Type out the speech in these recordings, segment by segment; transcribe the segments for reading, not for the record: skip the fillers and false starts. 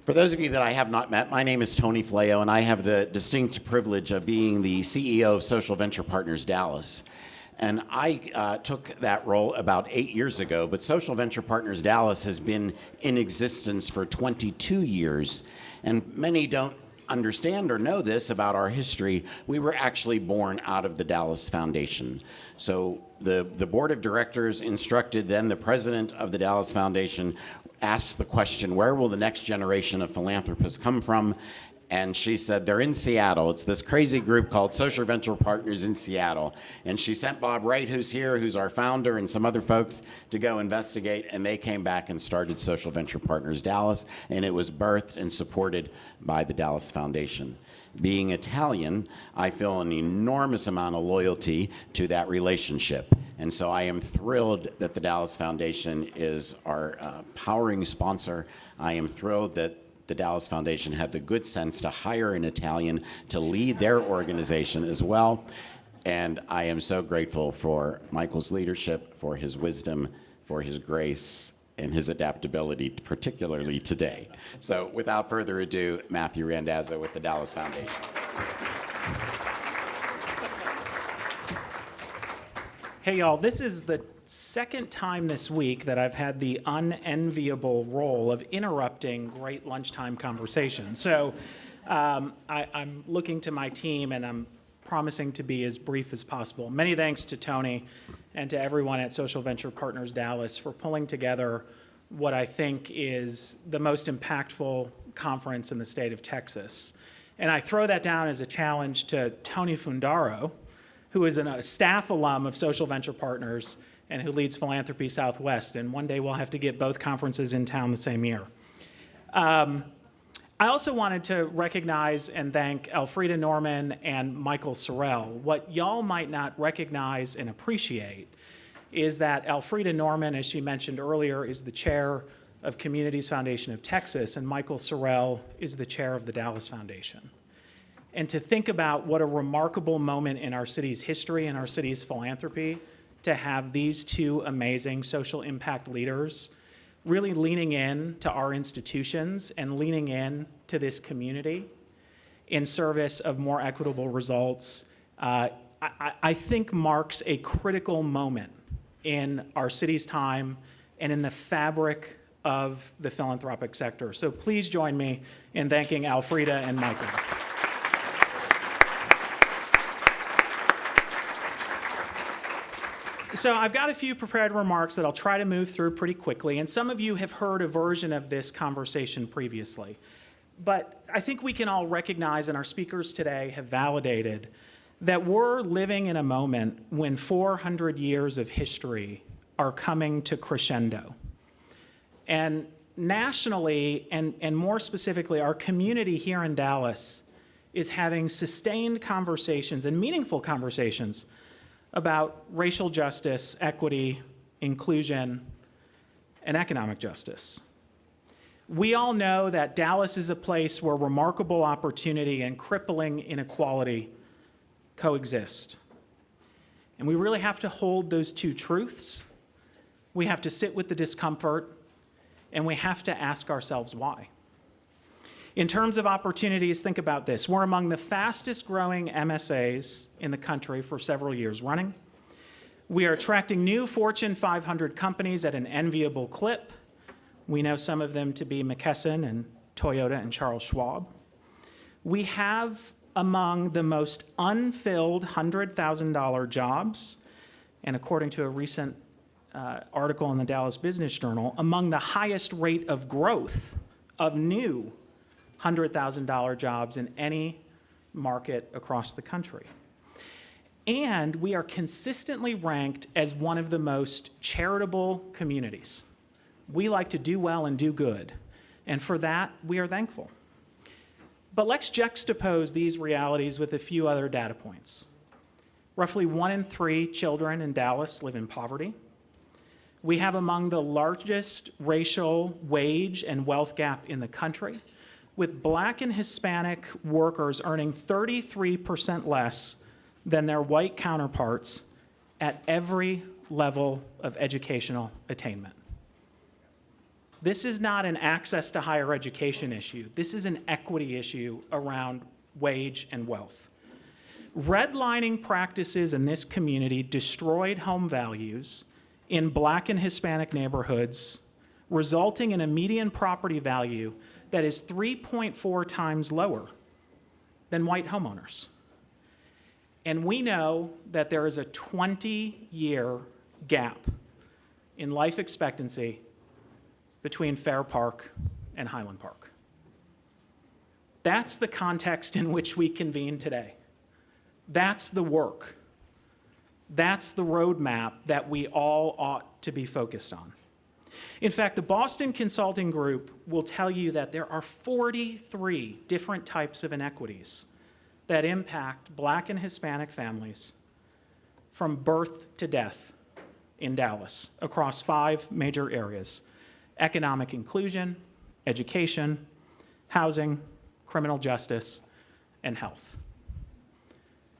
For those of you that I have not met, my name is Tony Fleo, and I have the distinct privilege of being the CEO of Social Venture Partners Dallas. And I took that role about 8 years ago, but Social Venture Partners Dallas has been in existence for 22 years. And many don't understand or know this about our history. We were actually born out of the Dallas Foundation. So the board of directors instructed then the president of the Dallas Foundation asked the question, where will the next generation of philanthropists come from? And she said, they're in Seattle. It's this crazy group called Social Venture Partners in Seattle. And she sent Bob Wright, who's here, who's our founder, and some other folks to go investigate. And they came back and started Social Venture Partners Dallas. And it was birthed and supported by the Dallas Foundation. Being Italian, I feel an enormous amount of loyalty to that relationship. And so I am thrilled that the Dallas Foundation is our powering sponsor. I am thrilled that the Dallas Foundation had the good sense to hire an Italian to lead their organization as well. And I am so grateful for Michael's leadership, for his wisdom, for his grace, and his adaptability, particularly today. So without further ado, Matthew Randazzo with the Dallas Foundation. Hey y'all, this is the second time this week that I've had the unenviable role of interrupting great lunchtime conversations. So I'm looking to my team and I'm promising to be as brief as possible. Many thanks to Tony and to everyone at Social Venture Partners Dallas for pulling together what I think is the most impactful conference in the state of Texas. And I throw that down as a challenge to Tony Fundaro, who is a staff alum of Social Venture Partners and who leads Philanthropy Southwest. And one day we'll have to get both conferences in town the same year. I also wanted to recognize and thank Elfrida Norman and Michael Sorrell. What y'all might not recognize and appreciate is that Elfrida Norman, as she mentioned earlier, is the chair of Communities Foundation of Texas, and Michael Sorrell is the chair of the Dallas Foundation. And to think about what a remarkable moment in our city's history and our city's philanthropy to have these two amazing social impact leaders really leaning in to our institutions and leaning in to this community in service of more equitable results, I think marks a critical moment in our city's time and in the fabric of the philanthropic sector. So please join me in thanking Elfrida and Michael. So I've got a few prepared remarks that I'll try to move through pretty quickly, and some of you have heard a version of this conversation previously. But I think we can all recognize, and our speakers today have validated, that we're living in a moment when 400 years of history are coming to crescendo. And nationally, and more specifically, our community here in Dallas is having sustained conversations and meaningful conversations about racial justice, equity, inclusion, and economic justice. We all know that Dallas is a place where remarkable opportunity and crippling inequality coexist. And we really have to hold those two truths. We have to sit with the discomfort, and we have to ask ourselves why. In terms of opportunities, think about this. We're among the fastest growing MSAs in the country for several years running. We are attracting new Fortune 500 companies at an enviable clip. We know some of them to be McKesson and Toyota and Charles Schwab. We have among the most unfilled $100,000 jobs, and according to a recent article in the Dallas Business Journal, among the highest rate of growth of new $100,000 jobs in any market across the country. And we are consistently ranked as one of the most charitable communities. We like to do well and do good, and for that, we are thankful. But let's juxtapose these realities with a few other data points. Roughly 1 in 3 children in Dallas live in poverty. We have among the largest racial wage and wealth gap in the country, with Black and Hispanic workers earning 33% less than their white counterparts at every level of educational attainment. This is not an access to higher education issue. This is an equity issue around wage and wealth. Redlining practices in this community destroyed home values in Black and Hispanic neighborhoods, resulting in a median property value that is 3.4 times lower than white homeowners. And we know that there is a 20-year gap in life expectancy between Fair Park and Highland Park. That's the context in which we convene today. That's the work. That's the roadmap that we all ought to be focused on. In fact, the Boston Consulting Group will tell you that there are 43 different types of inequities that impact Black and Hispanic families from birth to death in Dallas across 5 major areas: economic inclusion, education, housing, criminal justice, and health.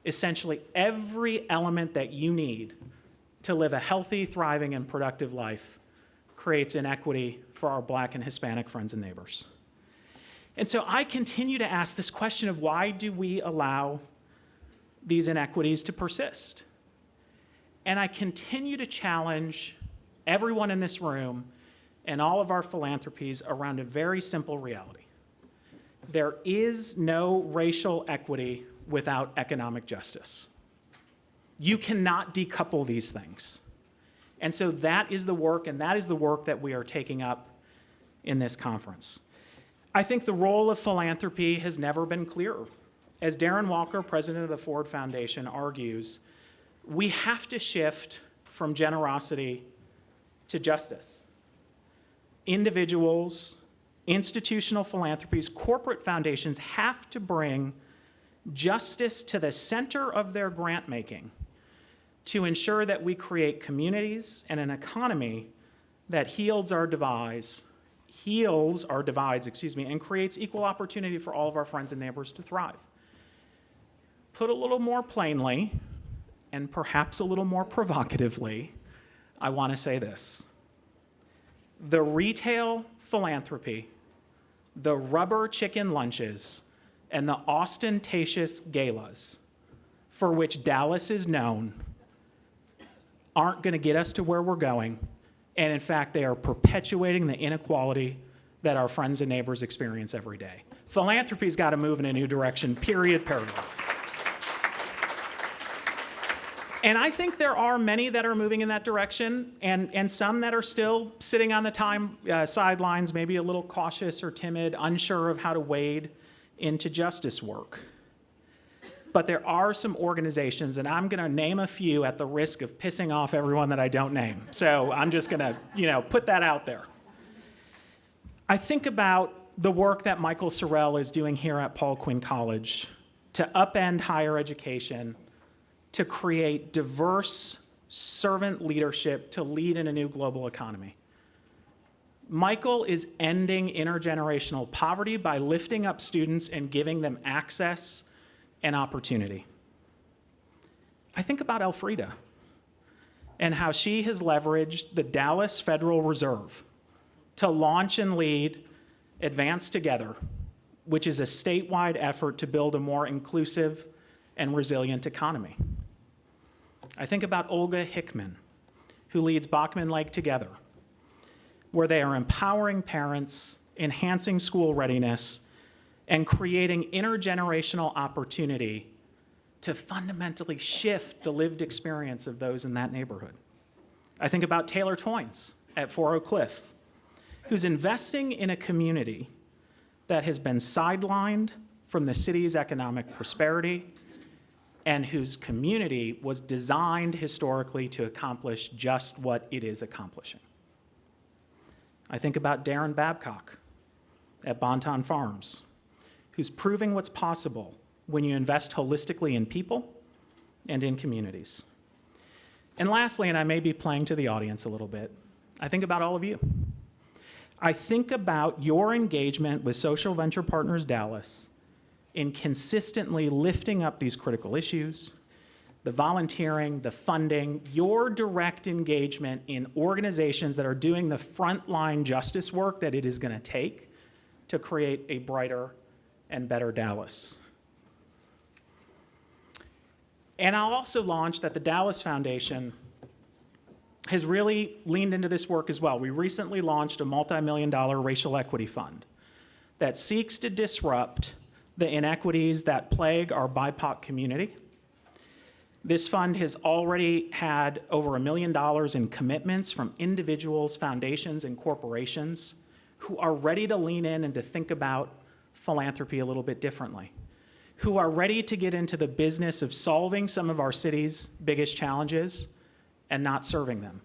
Essentially, every element that you need to live a healthy, thriving, and productive life creates inequity for our Black and Hispanic friends and neighbors. And so I continue to ask this question of why do we allow these inequities to persist? And I continue to challenge everyone in this room and all of our philanthropies around a very simple reality. There is no racial equity without economic justice. You cannot decouple these things. And so that is the work, and that is the work that we are taking up in this conference. I think the role of philanthropy has never been clearer. As Darren Walker, president of the Ford Foundation, argues, we have to shift from generosity to justice. Individuals, institutional philanthropies, corporate foundations have to bring justice to the center of their grant making to ensure that we create communities and an economy that heals our divides, and creates equal opportunity for all of our friends and neighbors to thrive. Put a little more plainly, and perhaps a little more provocatively, I want to say this. The retail philanthropy, the rubber chicken lunches, and the ostentatious galas for which Dallas is known aren't going to get us to where we're going. And in fact, they are perpetuating the inequality that our friends and neighbors experience every day. Philanthropy's got to move in a new direction, period, paragraph. And I think there are many that are moving in that direction, and some that are still sitting on the sidelines, maybe a little cautious or timid, unsure of how to wade into justice work. But there are some organizations, and I'm going to name a few at the risk of pissing off everyone that I don't name. So I'm just going to, put that out there. I think about the work that Michael Sorrell is doing here at Paul Quinn College to upend higher education, to create diverse servant leadership to lead in a new global economy. Michael is ending intergenerational poverty by lifting up students and giving them access and opportunity. I think about Elfrida and how she has leveraged the Dallas Federal Reserve to launch and lead Advance Together, which is a statewide effort to build a more inclusive and resilient economy. I think about Olga Hickman, who leads Bachman Lake Together, where they are empowering parents, enhancing school readiness, and creating intergenerational opportunity to fundamentally shift the lived experience of those in that neighborhood. I think about Taylor Toynes at 4 Oak Cliff, who's investing in a community that has been sidelined from the city's economic prosperity and whose community was designed historically to accomplish just what it is accomplishing. I think about Darren Babcock at Bonton Farms, who's proving what's possible when you invest holistically in people and in communities. And lastly, and I may be playing to the audience a little bit, I think about all of you. I think about your engagement with Social Venture Partners Dallas in consistently lifting up these critical issues, the volunteering, the funding, your direct engagement in organizations that are doing the frontline justice work that it is going to take to create a brighter and better Dallas. And I'll also launch that the Dallas Foundation has really leaned into this work as well. We recently launched a multi-million-dollar racial equity fund that seeks to disrupt the inequities that plague our BIPOC community. This fund has already had over $1 million in commitments from individuals, foundations, and corporations who are ready to lean in and to think about philanthropy a little bit differently, who are ready to get into the business of solving some of our city's biggest challenges and not serving them.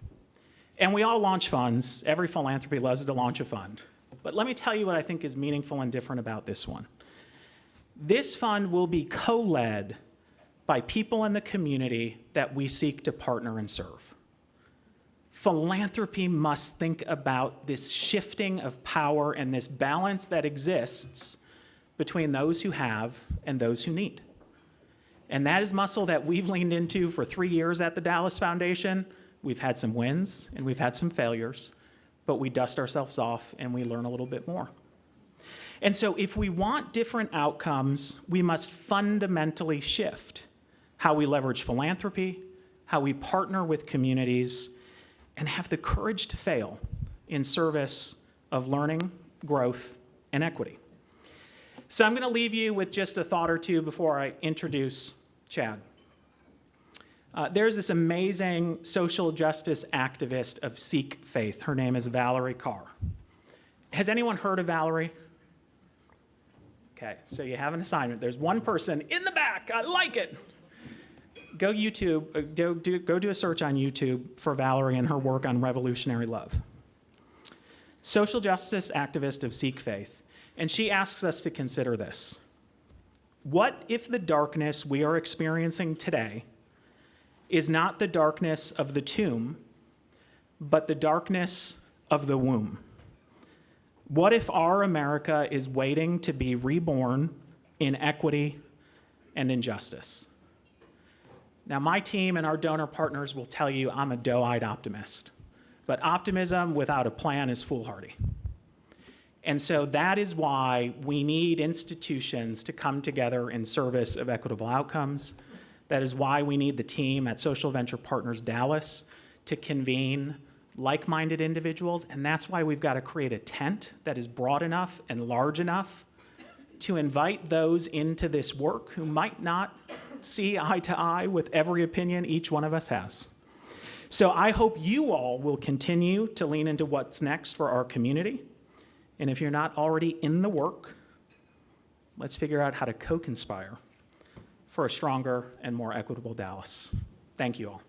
And we all launch funds. Every philanthropy loves to launch a fund. But let me tell you what I think is meaningful and different about this one. This fund will be co-led by people in the community that we seek to partner and serve. Philanthropy must think about this shifting of power and this balance that exists between those who have and those who need. And that is muscle that we've leaned into for 3 years at the Dallas Foundation. We've had some wins and we've had some failures, but we dust ourselves off and we learn a little bit more. And so if we want different outcomes, we must fundamentally shift how we leverage philanthropy, how we partner with communities, and have the courage to fail in service of learning, growth, and equity. So I'm going to leave you with just a thought or two before I introduce Chad. There's this amazing social justice activist of Sikh faith. Her name is Valerie Carr. Has anyone heard of Valerie? Okay, so you have an assignment. There's one person in the back. I like it. Go YouTube, go do a search on YouTube for Valerie and her work on revolutionary love. Social justice activist of Sikh faith. And she asks us to consider this. What if the darkness we are experiencing today is not the darkness of the tomb, but the darkness of the womb? What if our America is waiting to be reborn in equity and in justice? Now, my team and our donor partners will tell you I'm a doe-eyed optimist, but optimism without a plan is foolhardy. And so that is why we need institutions to come together in service of equitable outcomes. That is why we need the team at Social Venture Partners Dallas to convene like-minded individuals, and that's why we've got to create a tent that is broad enough and large enough to invite those into this work who might not see eye to eye with every opinion each one of us has. So I hope you all will continue to lean into what's next for our community. And if you're not already in the work, let's figure out how to co-conspire for a stronger and more equitable Dallas. Thank you all.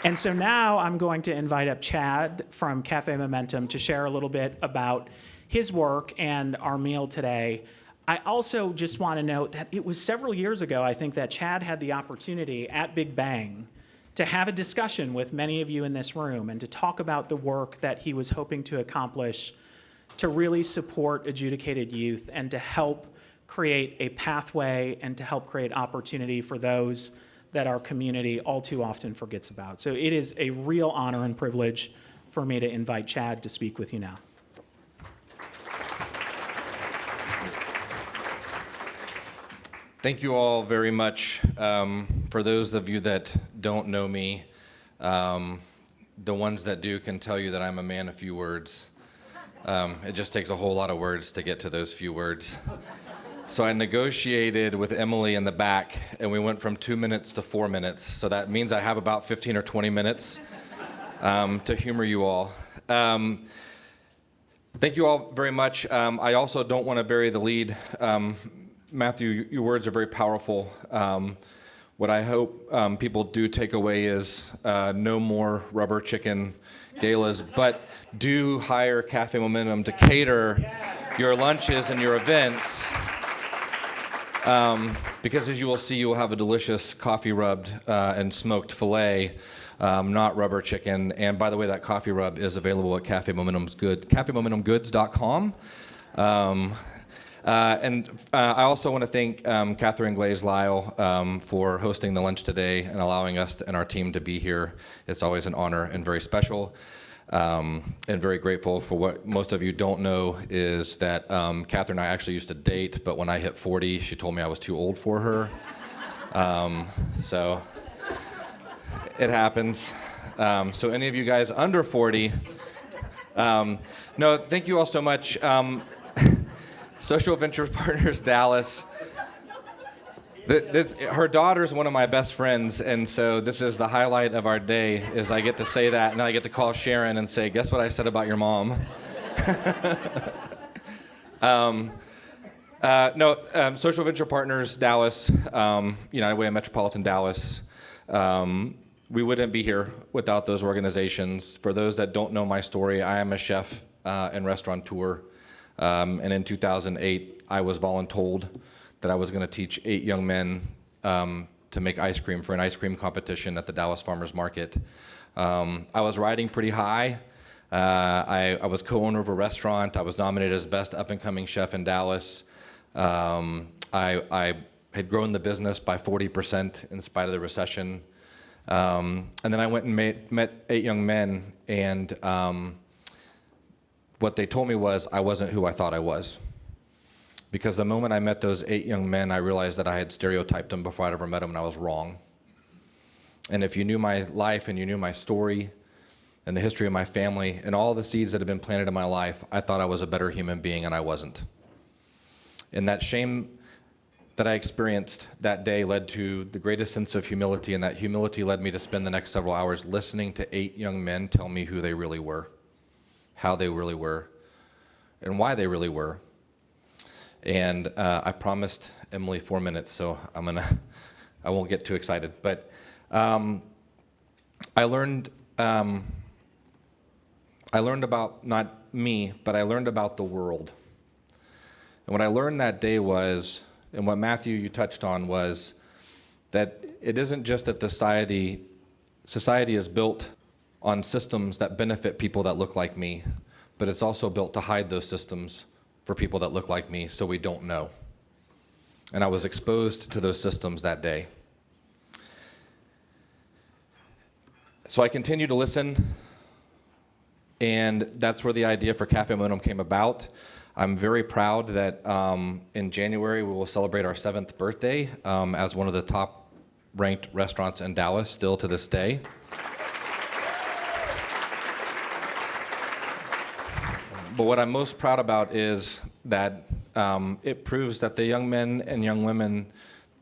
And so now I'm going to invite up Chad from Cafe Momentum to share a little bit about his work and our meal today. I also just want to note that it was several years ago, I think, that Chad had the opportunity at bigBANG to have a discussion with many of you in this room and to talk about the work that he was hoping to accomplish to really support adjudicated youth and to help create a pathway and to help create opportunity for those that our community all too often forgets about. So it is a real honor and privilege for me to invite Chad to speak with you now. Thank you all very much. For those of you that don't know me, the ones that do can tell you that I'm a man of few words. It just takes a whole lot of words to get to those few words. So I negotiated with Emily in the back, and we went from 2 minutes to 4 minutes. So that means I have about 15 or 20 minutes to humor you all. Thank you all very much. I also don't want to bury the lead. Matthew, your words are very powerful. What I hope people do take away is no more rubber chicken galas, but do hire Cafe Momentum to cater your lunches and your events. Because as you will see, you will have a delicious coffee rubbed and smoked filet, not rubber chicken. And by the way, that coffee rub is available at CafeMomentumGoods.com. I also want to thank Catherine Glaze-Lyle for hosting the lunch today and allowing us and our team to be here. It's always an honor and very special. And very grateful for what most of you don't know is that Catherine and I actually used to date, but when I hit 40, she told me I was too old for her. So it happens. So any of you guys under 40, no, thank you all so much. Social Venture Partners Dallas. Her daughter's one of my best friends, and so this is the highlight of our day, is I get to say that, and then I get to call Sharon and say, guess what I said about your mom? Social Venture Partners Dallas, United Way of Metropolitan Dallas, we wouldn't be here without those organizations. For those that don't know my story, I am a chef and restaurateur, and in 2008, I was voluntold that I was going to teach 8 young men to make ice cream for an ice cream competition at the Dallas Farmers Market. I was riding pretty high. I was co-owner of a restaurant. I was nominated as best up-and-coming chef in Dallas. I had grown the business by 40% in spite of the recession. And then I went and met 8 young men, and what they told me was I wasn't who I thought I was. Because the moment I met those 8 young men, I realized that I had stereotyped them before I'd ever met them, and I was wrong. And if you knew my life and you knew my story and the history of my family and all the seeds that had been planted in my life, I thought I was a better human being, and I wasn't. And that shame that I experienced that day led to the greatest sense of humility, and that humility led me to spend the next several hours listening to 8 young men tell me who they really were, how they really were, and why they really were. And I promised Emily 4 minutes, so I won't get too excited. But I learned about not me, but I learned about the world. And what I learned that day was, and what Matthew, you touched on, was that it isn't just that society is built on systems that benefit people that look like me, but it's also built to hide those systems for people that look like me, so we don't know. And I was exposed to those systems that day. So I continued to listen, and that's where the idea for Cafe Momentum came about. I'm very proud that in January we will celebrate our 7th birthday as one of the top ranked restaurants in Dallas, still to this day. But what I'm most proud about is that it proves that the young men and young women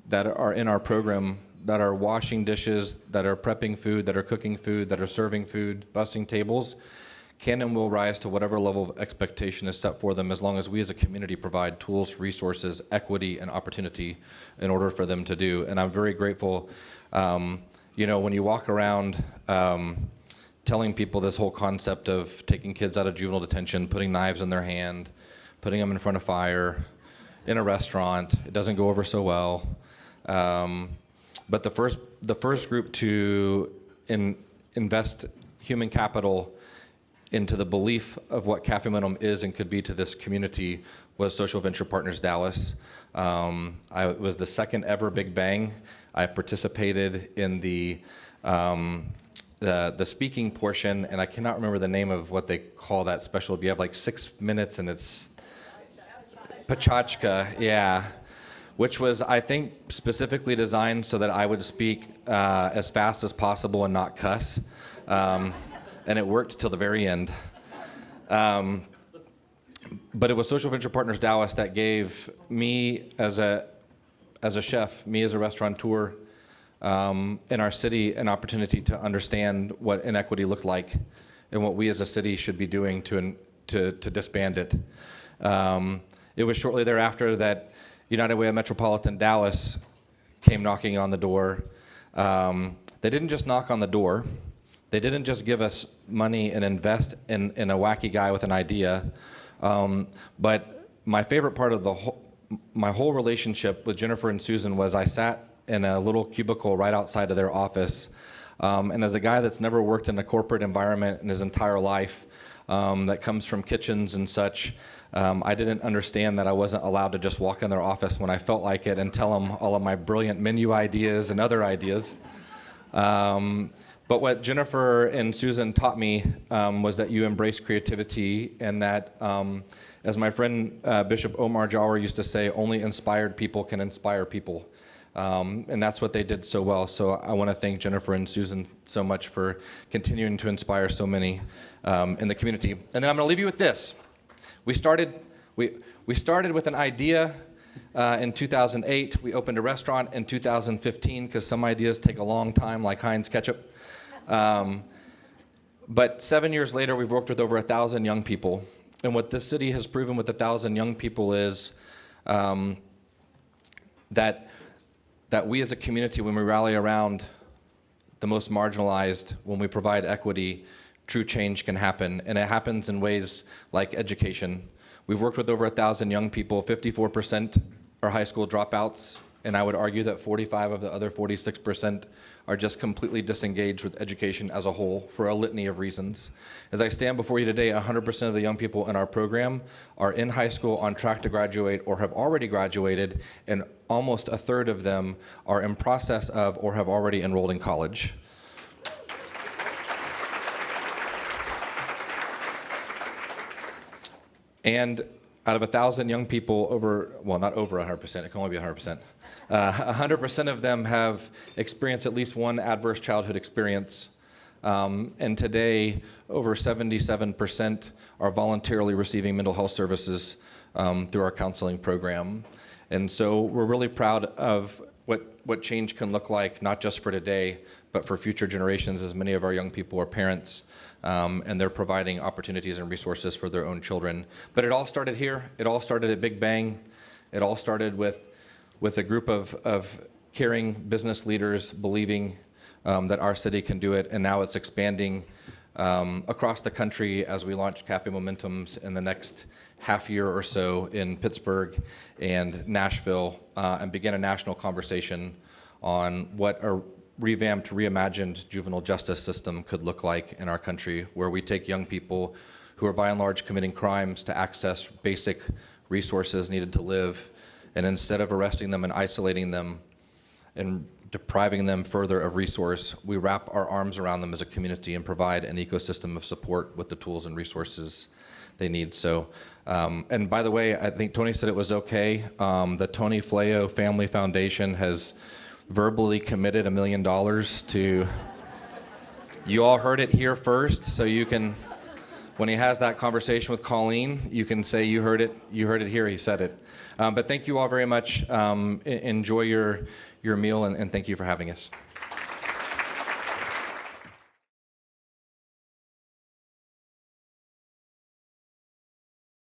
that are in our program, that are washing dishes, that are prepping food, that are cooking food, that are serving food, bussing tables, can and will rise to whatever level of expectation is set for them, as long as we as a community provide tools, resources, equity, and opportunity in order for them to do. And I'm very grateful. When you walk around telling people this whole concept of taking kids out of juvenile detention, putting knives in their hand, putting them in front of fire in a restaurant, it doesn't go over so well. But the first group to invest human capital into the belief of what Cafe Momentum is and could be to this community was Social Venture Partners Dallas. I was the second ever bigBANG. I participated in the speaking portion, and I cannot remember the name of what they call that special. You have like 6 minutes, and it's Pachachka, yeah, which was, I think, specifically designed so that I would speak as fast as possible and not cuss. And it worked till the very end. But it was Social Venture Partners Dallas that gave me as a chef, me as a restaurateur in our city, an opportunity to understand what inequity looked like and what we as a city should be doing to disband it. It was shortly thereafter that United Way of Metropolitan Dallas came knocking on the door. They didn't just knock on the door. They didn't just give us money and invest in a wacky guy with an idea. But my favorite part of my whole relationship with Jennifer and Susan was I sat in a little cubicle right outside of their office And as a guy that's never worked in a corporate environment in his entire life, that comes from kitchens and such, I didn't understand that I wasn't allowed to just walk in their office when I felt like it and tell them all of my brilliant menu ideas and other ideas. But what Jennifer and Susan taught me was that you embrace creativity, and that, as my friend Bishop Omar Jawar used to say, only inspired people can inspire people. And that's what they did so well. So I want to thank Jennifer and Susan so much for continuing to inspire so many in the community. And then I'm going to leave you with this. We started with an idea in 2008. We opened a restaurant in 2015 because some ideas take a long time, like Heinz ketchup. But 7 years later, we've worked with over 1,000 young people. And what this city has proven with 1,000 young people is that we as a community, when we rally around the most marginalized, when we provide equity, true change can happen. And it happens in ways like education. We've worked with over 1,000 young people. 54% are high school dropouts. And I would argue that 45 of the other 46% are just completely disengaged with education as a whole for a litany of reasons. As I stand before you today, 100% of the young people in our program are in high school, on track to graduate, or have already graduated, and almost a third of them are in process of or have already enrolled in college. And out of 1,000 young people, not over 100%, it can only be 100%. 100% of them have experienced at least one adverse childhood experience. And today, over 77% are voluntarily receiving mental health services through our counseling program. And so we're really proud of what change can look like, not just for today, but for future generations, as many of our young people are parents, and they're providing opportunities and resources for their own children. But it all started here. It all started at bigBANG. It all started with a group of caring business leaders believing that our city can do it, and now it's expanding across the country as we launch Cafe Momentums in the next half year or so in Pittsburgh and Nashville, and begin a national conversation on what a revamped, reimagined juvenile justice system could look like in our country, where we take young people who are by and large committing crimes to access basic resources needed to live, and instead of arresting them and isolating them and depriving them further of resource, we wrap our arms around them as a community and provide an ecosystem of support with the tools and resources they need. So, and by the way, I think Tony said it was okay. The Tony Fleo Family Foundation has verbally committed $1 million to, you all heard it here first, so you can, when he has that conversation with Colleen, you can say you heard it here, he said it. But thank you all very much. Enjoy your meal, and thank you for having us.